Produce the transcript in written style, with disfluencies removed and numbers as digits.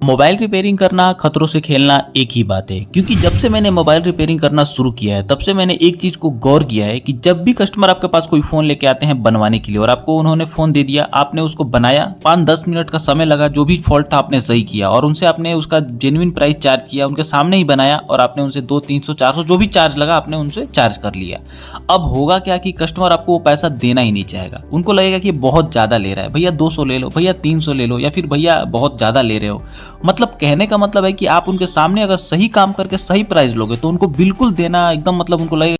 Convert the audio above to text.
Mobile repairing करना खतरों से खेलना एक ही बात है, क्योंकि जब से मैंने मोबाइल रिपेयरिंग करना शुरू किया है तब से मैंने एक चीज को गौर किया है कि जब भी कस्टमर आपके पास कोई फोन लेके आते हैं बनवाने के लिए और आपको उन्होंने फोन दे दिया, आपने उसको बनाया, 5-10 मिनट का समय लगा, जो भी फॉल्ट था आपने सही किया और उनसे आपने उसका जेन्युइन प्राइस चार्ज किया, उनके सामने ही बनाया और आपने उनसे 200-300-400 जो भी चार्ज लगा आपने उनसे चार्ज कर लिया। अब होगा क्या कि कस्टमर आपको वो पैसा देना ही नहीं चाहेगा, उनको लगेगा कि बहुत ज्यादा ले रहा है, भैया 200 ले लो, भैया 300 ले लो, या फिर भैया बहुत ज्यादा ले रहे हो। मतलब कहने का मतलब है कि आप उनके सामने अगर सही काम करके सही प्राइस लोगे तो उनको बिल्कुल देना एकदम, मतलब उनको लगेगा